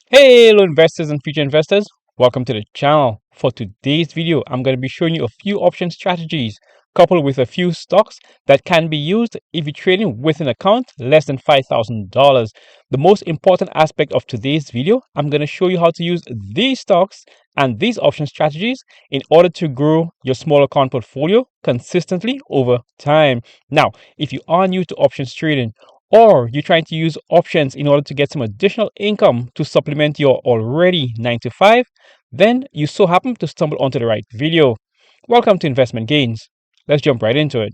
Hey, hello investors and future investors. Welcome to the channel. For today's video, I'm going to be showing you a few option strategies coupled with a few stocks that can be used if you're trading with an account less than $5,000. The most important aspect of today's video, I'm going to show you how to use these stocks and these option strategies in order to grow your small account portfolio consistently over time. Now, if you are new to options trading, or you're trying to use options in order to get some additional income to supplement your already 9 to 5, then you so happen to stumble onto the right video. Welcome to Investment Gains. Let's jump right into it.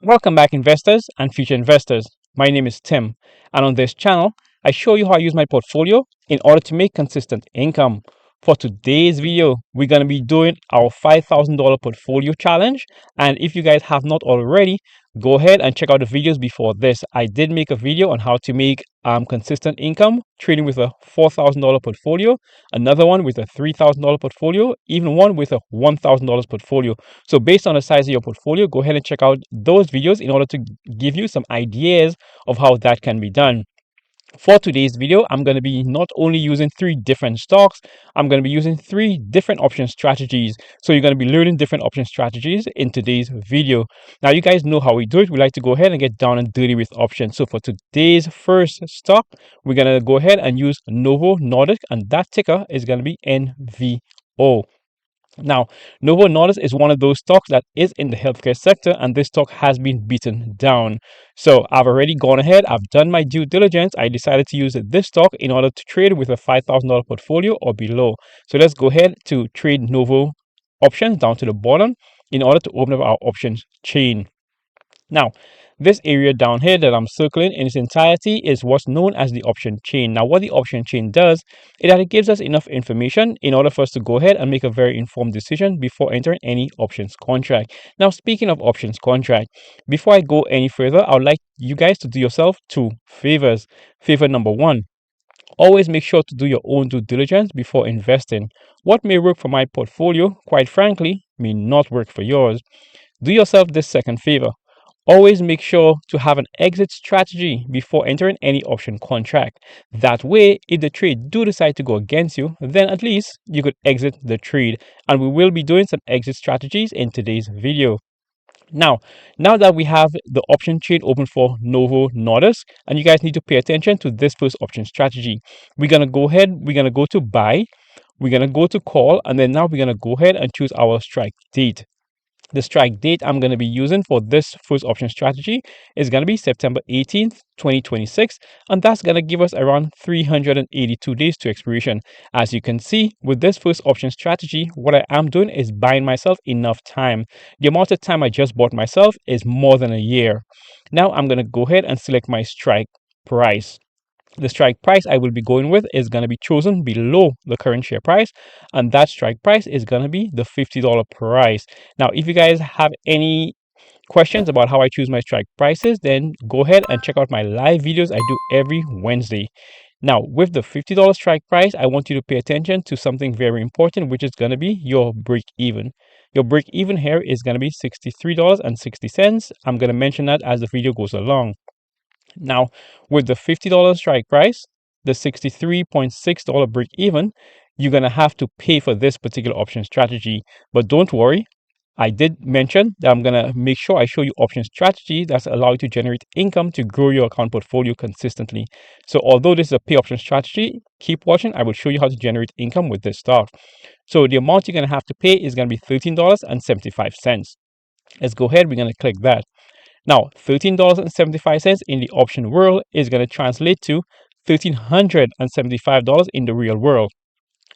Welcome back, investors and future investors. My name is Tim, and on this channel, I show you how I use my portfolio in order to make consistent income. For today's video, we're going to be doing our $5,000 portfolio challenge. And if you guys have not already, go ahead and check out the videos before this. I did make a video on how to make consistent income trading with a $4,000 portfolio, another one with a $3,000 portfolio, even one with a $1,000 portfolio. So based on the size of your portfolio, go ahead and check out those videos in order to give you some ideas of how that can be done. For today's video, I'm going to be not only using 3 different stocks, I'm going to be using 3 different option strategies. So you're going to be learning different option strategies in today's video. Now, you guys know how we do it. We like to go ahead and get down and dirty with options. So for today's first stock, we're going to go ahead and use Novo Nordisk, and that ticker is going to be NVO. Now, Novo Nordisk is one of those stocks that is in the healthcare sector, and this stock has been beaten down. So I've already gone ahead, I've done my due diligence. I decided to use this stock in order to trade with a $5,000 portfolio or below. So let's go ahead to trade Novo options down to the bottom in order to open up our options chain. Now, this area down here that I'm circling in its entirety is what's known as the option chain. Now, what the option chain does is that it gives us enough information in order for us to go ahead and make a very informed decision before entering any options contract. Now, speaking of options contract, before I go any further, I would like you guys to do yourself 2 favors. Favor number 1, always make sure to do your own due diligence before investing. What may work for my portfolio, quite frankly, may not work for yours. Do yourself this second favor. Always make sure to have an exit strategy before entering any option contract. That way, if the trade do decide to go against you, then at least you could exit the trade. And we will be doing some exit strategies in today's video. Now that we have the option chain open for Novo Nordisk, and you guys need to pay attention to this first option strategy. We're going to go ahead, we're going to go to buy, we're going to go to call, and then now we're going to go ahead and choose our strike date. The strike date I'm going to be using for this first option strategy is going to be September 18th, 2026, and that's going to give us around 382 days to expiration. As you can see, with this first option strategy, what I am doing is buying myself enough time. The amount of time I just bought myself is more than a year. Now I'm going to go ahead and select my strike price. The strike price I will be going with is going to be chosen below the current share price, and that strike price is going to be the $50 price. Now, if you guys have any questions about how I choose my strike prices, then go ahead and check out my live videos I do every Wednesday. Now, with the $50 strike price, I want you to pay attention to something very important, which is going to be your break even. Your break even here is going to be $63.60. I'm going to mention that as the video goes along. Now, with the $50 strike price, the $63.6 break even, you're going to have to pay for this particular option strategy. But don't worry, I did mention that I'm going to make sure I show you option strategy that's allow you to generate income to grow your account portfolio consistently. So although this is a pay option strategy, keep watching. I will show you how to generate income with this stock. So the amount you're going to have to pay is going to be $13.75. Let's go ahead. We're going to click that. Now, $13.75 in the option world is going to translate to $1,375 in the real world.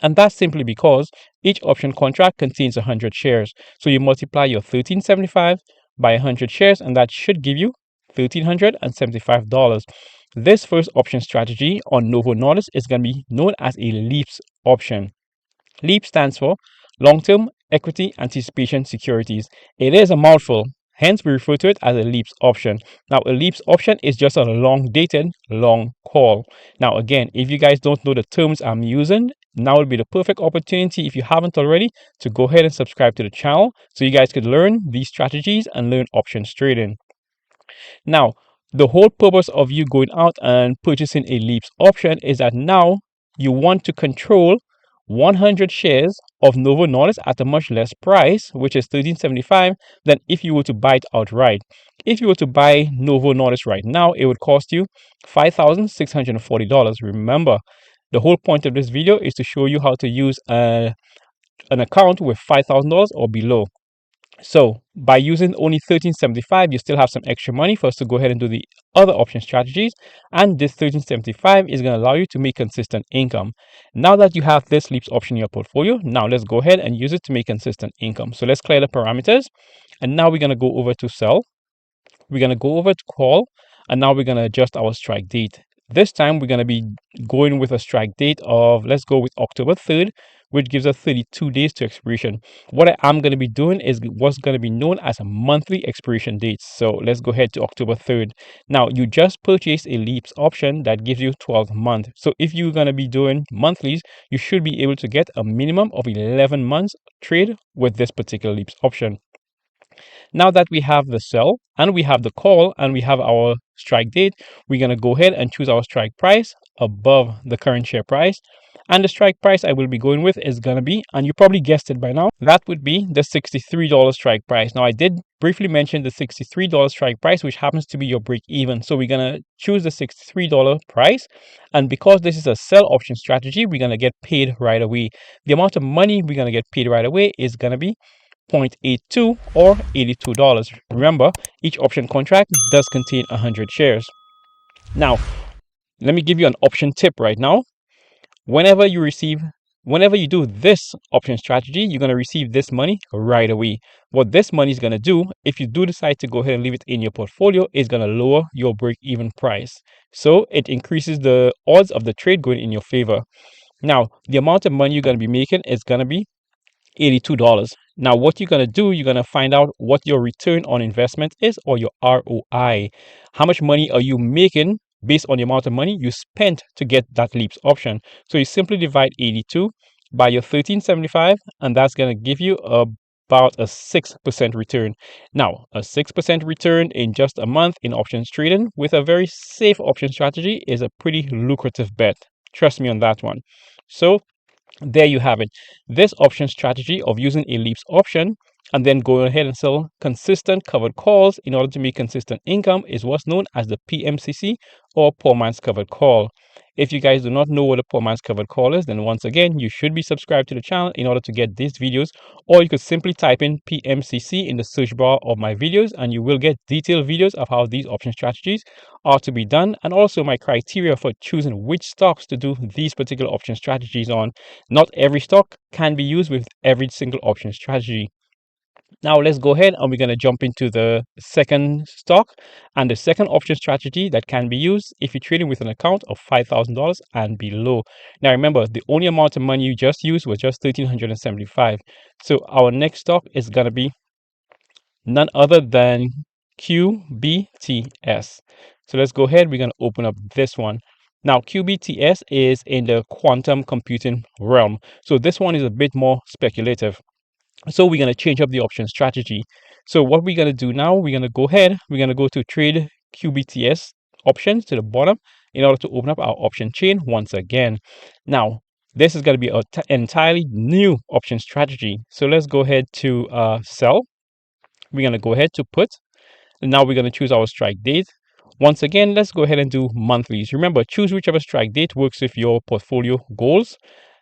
And that's simply because each option contract contains 100 shares. So you multiply your $13.75 by 100 shares, and that should give you $1,375. This first option strategy on Novo Nordisk is going to be known as a LEAPS option. LEAP stands for Long-Term Equity Anticipation Securities. It is a mouthful. Hence, we refer to it as a LEAPS option. Now, a LEAPS option is just a long-dated, long call. Now, again, if you guys don't know the terms I'm using, now would be the perfect opportunity, if you haven't already, to go ahead and subscribe to the channel so you guys could learn these strategies and learn options trading. Now, The whole purpose of you going out and purchasing a leaps option is that now you want to control 100 shares of Novo Nordisk at a much less price, which is $13.75, than if you were to buy it outright. If you were to buy Novo Nordisk right now, it would cost you $5,640. Remember, the whole point of this video is to show you how to use an account with $5,000 or below. So by using only $13.75, you still have some extra money for us to go ahead and do the other option strategies. And this $13.75 is going to allow you to make consistent income. Now that you have this leaps option in your portfolio, now let's go ahead and use it to make consistent income. So let's clear the parameters. And now we're going to go over to sell. We're going to go over to call. And now we're going to adjust our strike date. This time we're going to be going with a strike date of, let's go with October 3rd, which gives us 32 days to expiration. What I am going to be doing is what's going to be known as a monthly expiration dates. So let's go ahead to October 3rd. Now, you just purchased a leaps option that gives you 12 months. So if you're going to be doing monthlies, you should be able to get a minimum of 11 months trade with this particular leaps option. Now that we have the sell and we have the call and we have our strike date, we're going to go ahead and choose our strike price above the current share price. And the strike price I will be going with is going to be, and you probably guessed it by now, that would be the $63 strike price. Now, I did briefly mention the $63 strike price, which happens to be your break even. So we're going to choose the $63 price. And because this is a sell option strategy, we're going to get paid right away. The amount of money we're going to get paid right away is going to be 0.82 or $82. Remember, each option contract does contain 100 shares. Now, let me give you an option tip right now. Whenever you do this option strategy, you're going to receive this money right away. What this money is going to do, if you do decide to go ahead and leave it in your portfolio, is going to lower your break-even price. So it increases the odds of the trade going in your favor. Now, the amount of money you're going to be making is going to be $82. Now, what you're going to do, you're going to find out what your return on investment is, or your ROI. How much money are you making based on the amount of money you spent to get that leaps option? So you simply divide 82 by your $13.75, and that's going to give you about a 6% return. Now, a 6% return in just a month in options trading with a very safe option strategy is a pretty lucrative bet. Trust me on that one. So there you have it. This option strategy of using a leaps option and then go ahead and sell consistent covered calls in order to make consistent income is what's known as the PMCC, or poor man's covered call. If you guys do not know what a poor man's covered call is, then once again, you should be subscribed to the channel in order to get these videos, or you could simply type in PMCC in the search bar of my videos and you will get detailed videos of how these option strategies are to be done, and also my criteria for choosing which stocks to do these particular option strategies on. Not every stock can be used with every single option strategy. Now let's go ahead and we're going to jump into the second stock and the second option strategy that can be used if you're trading with an account of $5,000 and below. Now remember, the only amount of money you just used was just $1,375. So our next stock is going to be none other than QBTS. So let's go ahead. We're going to open up this one. Now, QBTS is in the quantum computing realm. So this one is a bit more speculative. So we're going to change up the option strategy. So what we're going to do now, we're going to go ahead, we're going to go to trade QBTS options to the bottom in order to open up our option chain once again. Now, this is going to be an entirely new option strategy. So let's go ahead to sell. We're going to go ahead to put. And now we're going to choose our strike date. Once again, let's go ahead and do monthlies. Remember, choose whichever strike date works with your portfolio goals.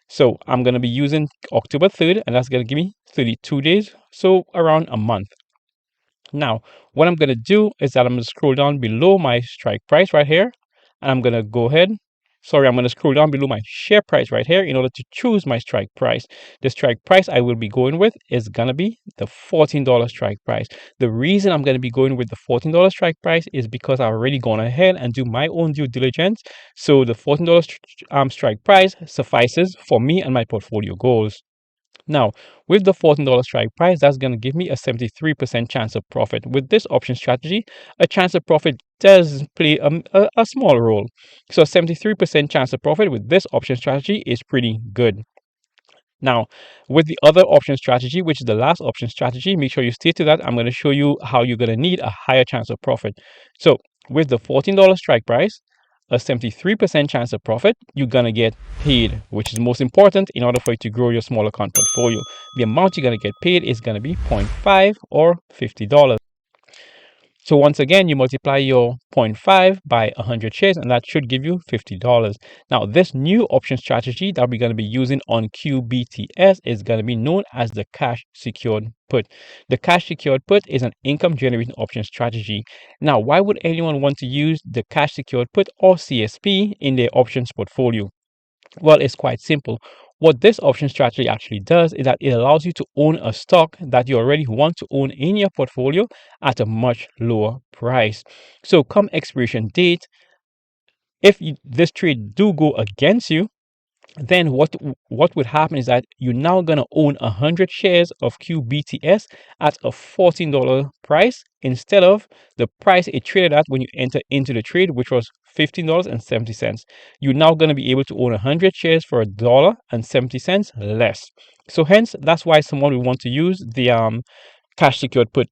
So I'm going to be using October 3rd, and that's going to give me 32 days, so around a month. Now, what I'm going to do is that I'm going to scroll down below my strike price right here, and I'm going to go ahead. I'm going to scroll down below my share price right here in order to choose my strike price. The strike price I will be going with is going to be the $14 strike price. The reason I'm going to be going with the $14 strike price is because I've already gone ahead and do my own due diligence. So the $14 strike price suffices for me and my portfolio goals. Now, with the $14 strike price, that's going to give me a 73% chance of profit. With this option strategy, a chance of profit does play a small role. So 73% chance of profit with this option strategy is pretty good. Now, with the other option strategy, which is the last option strategy, make sure you stay to that. I'm going to show you how you're going to need a higher chance of profit. So with the $14 strike price, a 73% chance of profit, you're gonna get paid, which is most important in order for you to grow your small account portfolio. The amount you're gonna get paid is gonna be 0.5 or $50. So once again, you multiply your 0.5 by 100 shares, and that should give you $50. Now, this new option strategy that we're going to be using on QBTS is going to be known as the cash secured put. The cash secured put is an income generating option strategy. Now, why would anyone want to use the cash secured put or CSP in their options portfolio? Well, it's quite simple. What this option strategy actually does is that it allows you to own a stock that you already want to own in your portfolio at a much lower price. So come expiration date, if this trade do go against you, then what would happen is that you're now going to own 100 shares of QBTS at a $14 price instead of the price it traded at when you enter into the trade, which was $15.70. You're now going to be able to own 100 shares for $1.70 less. So hence, that's why someone will want to use the cash secured put.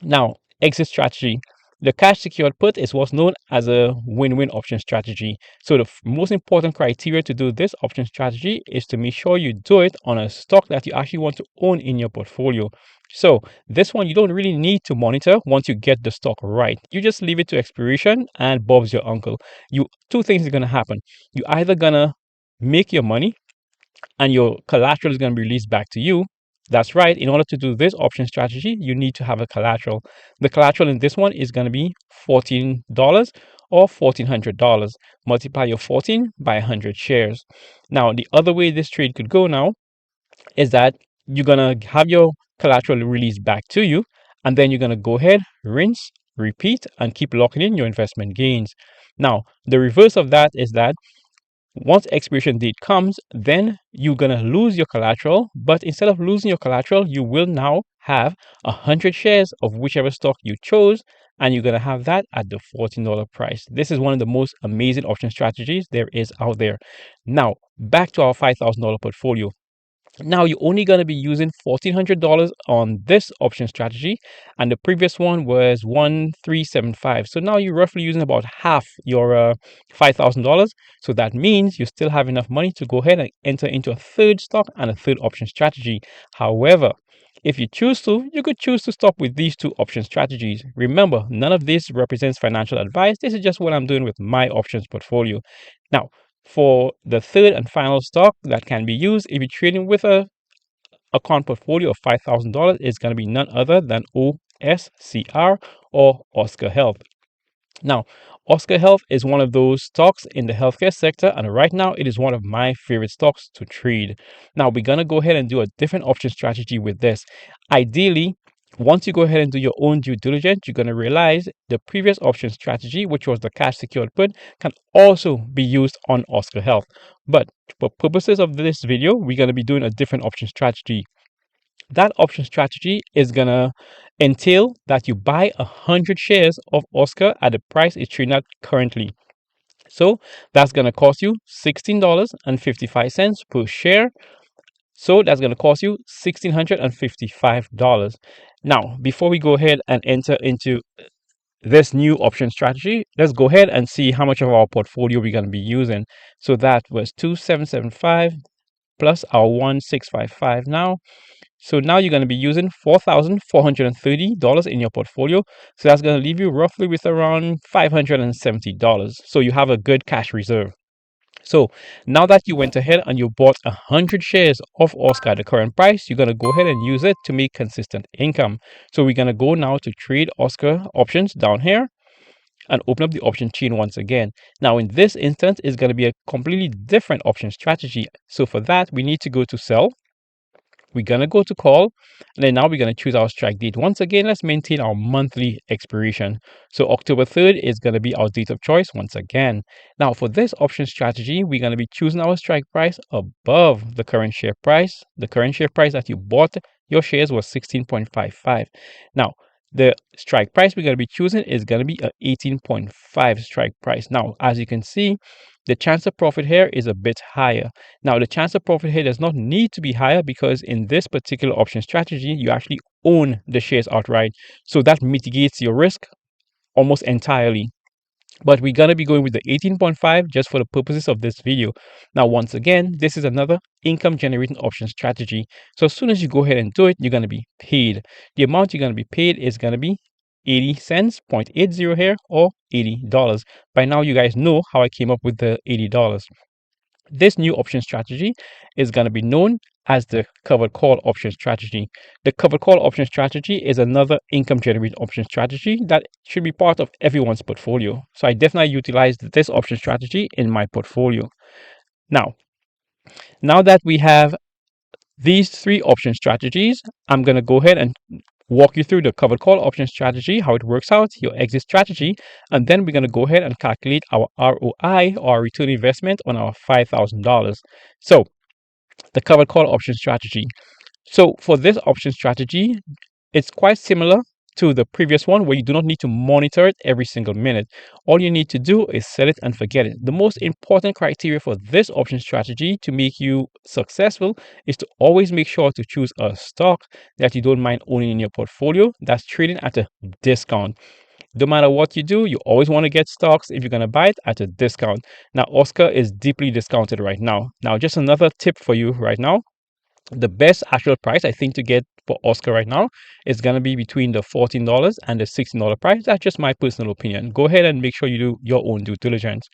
Now, exit strategy. The cash secured put is what's known as a win-win option strategy. So the most important criteria to do this option strategy is to make sure you do it on a stock that you actually want to own in your portfolio. So this one, you don't really need to monitor once you get the stock right. You just leave it to expiration and Bob's your uncle. Two things are going to happen. You're either going to make your money and your collateral is going to be released back to you. That's right. In order to do this option strategy, you need to have a collateral. The collateral in this one is going to be $14 or $1,400. Multiply your 14 by 100 shares. Now, the other way this trade could go now is that you're going to have your collateral released back to you, and then you're going to go ahead, rinse, repeat, and keep locking in your investment gains. Now, the reverse of that is that once expiration date comes, then you're going to lose your collateral, but instead of losing your collateral, you will now have 100 shares of whichever stock you chose, and you're going to have that at the $14 price. This is one of the most amazing option strategies there is out there. Now, back to our $5,000 portfolio. Now you're only going to be using $1,400 on this option strategy, and the previous one was $1,375. So now you're roughly using about half your $5,000. So that means you still have enough money to go ahead and enter into a third stock and a third option strategy. However, if you choose to, you could choose to stop with these two option strategies. Remember, none of this represents financial advice. This is just what I'm doing with my options portfolio. Now, for the third and final stock that can be used if you're trading with a account portfolio of $5,000 is going to be none other than OSCR or Oscar Health. Now, Oscar Health is one of those stocks in the healthcare sector, and right now it is one of my favorite stocks to trade. Now, we're going to go ahead and do a different option strategy with this. Ideally, once you go ahead and do your own due diligence, you're going to realize the previous option strategy, which was the cash secured put, can also be used on Oscar Health. But for purposes of this video, we're going to be doing a different option strategy. That option strategy is going to entail that you buy 100 shares of Oscar at the price it's trading at currently. So that's going to cost you $16.55 per share. So that's going to cost you $1,655. Now, before we go ahead and enter into this new option strategy, let's go ahead and see how much of our portfolio we're going to be using. So that was 2,775 plus our 1,655 now. So now you're going to be using $4,430 in your portfolio. So that's going to leave you roughly with around $570. So you have a good cash reserve. So now that you went ahead and you bought 100 shares of Oscar at the current price, you're going to go ahead and use it to make consistent income. So we're going to go now to trade Oscar options down here and open up the option chain once again. Now in this instance, it's going to be a completely different option strategy. So for that, we need to go to sell. We're going to go to call, and then now we're going to choose our strike date. Once again, let's maintain our monthly expiration. So October 3rd is going to be our date of choice once again. Now for this option strategy, we're going to be choosing our strike price above the current share price. The current share price that you bought your shares was 16.55. Now, the strike price we're going to be choosing is going to be a 18.5 strike price. Now, as you can see, the chance of profit here is a bit higher. Now, the chance of profit here does not need to be higher because in this particular option strategy, you actually own the shares outright. So that mitigates your risk almost entirely. But we're going to be going with the 18.5 just for the purposes of this video. Now, once again, this is another income generating option strategy. So as soon as you go ahead and do it, you're going to be paid. The amount you're going to be paid is going to be 80 cents, 0.80 here, or $80. By now, you guys know how I came up with the $80. This new option strategy is going to be known as the covered call option strategy. The covered call option strategy is another income generating option strategy that should be part of everyone's portfolio. So I definitely utilized this option strategy in my portfolio. Now that we have these three option strategies, I'm going to go ahead and walk you through the covered call option strategy, how it works out, your exit strategy, and then we're going to go ahead and calculate our ROI or return investment on our $5,000. So the covered call option strategy. So for this option strategy, it's quite similar to the previous one where you do not need to monitor it every single minute. All you need to do is set it and forget it. The most important criteria for this option strategy to make you successful is to always make sure to choose a stock that you don't mind owning in your portfolio that's trading at a discount. No matter what you do, you always want to get stocks if you're going to buy it at a discount. Now, OSCR is deeply discounted right now. Now, just another tip for you right now. The best actual price I think to get for OSCR right now is going to be between the $14 and the $16 price. That's just my personal opinion. Go ahead and make sure you do your own due diligence.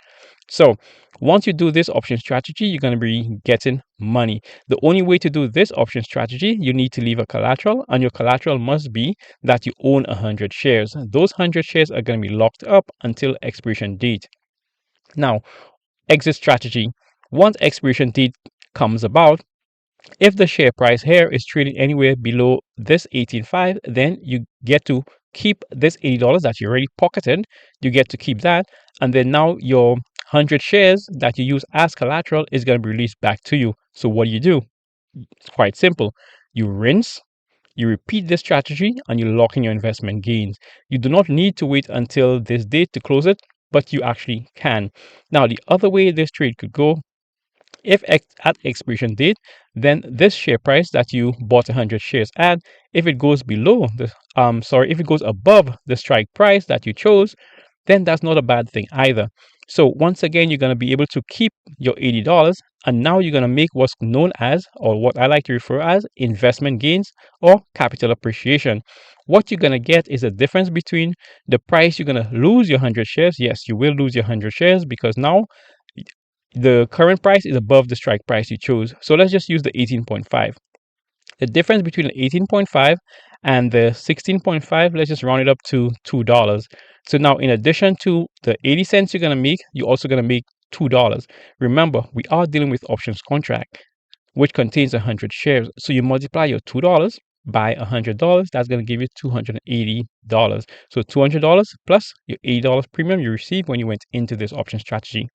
So once you do this option strategy, you're going to be getting money. The only way to do this option strategy, you need to leave a collateral, and your collateral must be that you own 100 shares. Those 100 shares are going to be locked up until expiration date. Now, exit strategy. Once expiration date comes about, if the share price here is trading anywhere below this 18.5, then you get to keep this $80 that you already pocketed. You get to keep that. And then now your 100 shares that you use as collateral is going to be released back to you. So what do? It's quite simple. You rinse, you repeat this strategy, and you lock in your investment gains. You do not need to wait until this date to close it, but you actually can. Now, the other way this trade could go, if at expiration date, then this share price that you bought 100 shares at, if it goes below the if it goes above the strike price that you chose, then that's not a bad thing either. So once again, you're going to be able to keep your $80, and now you're going to make what's known as, or what I like to refer as, investment gains or capital appreciation. What you're going to get is a difference between the price you're going to lose your 100 shares. Yes, you will lose your 100 shares because now the current price is above the strike price you chose. So let's just use the 18.5. The difference between the 18.5 and the 16.5, let's just round it up to $2. So now in addition to the 80 cents you're going to make, you're also going to make $2. Remember, we are dealing with options contract, which contains 100 shares. So you multiply your $2 by $100, that's going to give you $280. So $200 plus your $80 premium you received when you went into this option strategy.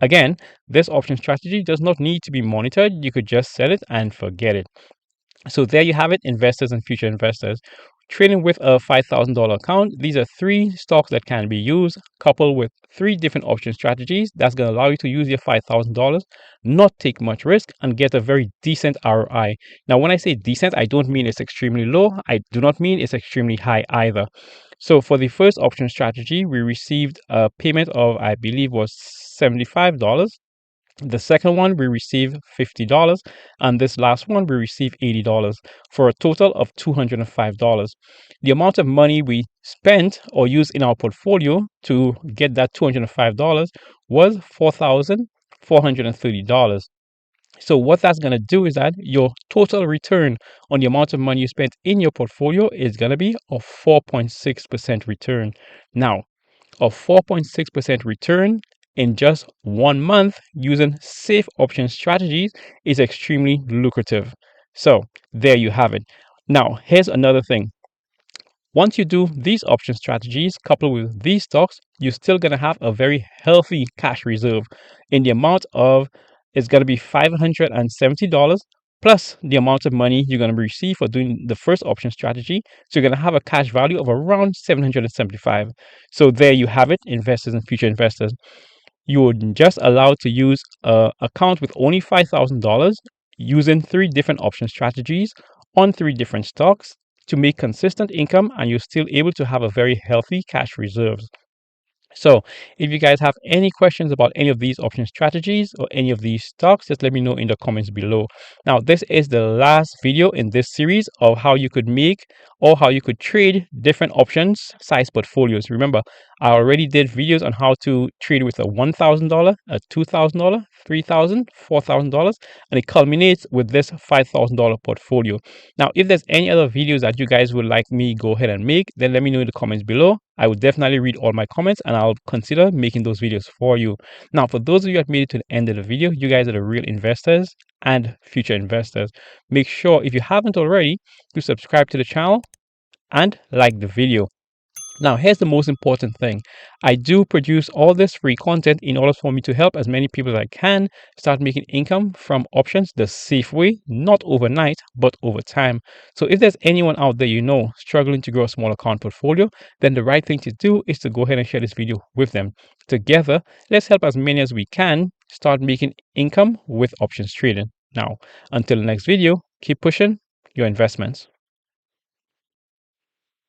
Again, this option strategy does not need to be monitored. You could just sell it and forget it. So there you have it, investors and future investors. Trading with a $5,000 account, these are three stocks that can be used, coupled with three different option strategies. That's going to allow you to use your $5,000, not take much risk, and get a very decent ROI. Now, when I say decent, I don't mean it's extremely low. I do not mean it's extremely high either. So for the first option strategy, we received a payment of, I believe, was $75. The second one, we received $50, and this last one, we received $80 for a total of $205. The amount of money we spent or used in our portfolio to get that $205 was $4,430. So what that's going to do is that your total return on the amount of money you spent in your portfolio is going to be a 4.6% return. Now, a 4.6% return in just 1 month using safe option strategies is extremely lucrative. So there you have it. Now, here's another thing. Once you do these option strategies coupled with these stocks, you're still going to have a very healthy cash reserve in the amount of, it's going to be $570 plus the amount of money you're going to receive for doing the first option strategy. So you're going to have a cash value of around $775. So there you have it, investors and future investors. You would just allowed to use an account with only $5,000 using three different option strategies on three different stocks to make consistent income, and you're still able to have a very healthy cash reserves. So if you guys have any questions about any of these option strategies or any of these stocks, just let me know in the comments below. Now, this is the last video in this series of how you could make or how you could trade different options size portfolios. Remember, I already did videos on how to trade with a $1,000, a $2,000, $3,000, $4,000, and it culminates with this $5,000 portfolio. Now, if there's any other videos that you guys would like me go ahead and make, then let me know in the comments below. I would definitely read all my comments and I'll consider making those videos for you. Now, for those of you that made it to the end of the video, you guys are the real investors and future investors. Make sure, if you haven't already, to subscribe to the channel and like the video. Now, here's the most important thing. I do produce all this free content in order for me to help as many people as I can start making income from options the safe way, not overnight, but over time. So if there's anyone out there you know struggling to grow a small account portfolio, then the right thing to do is to go ahead and share this video with them. Together, let's help as many as we can start making income with options trading. Now, until the next video, keep pushing your investments.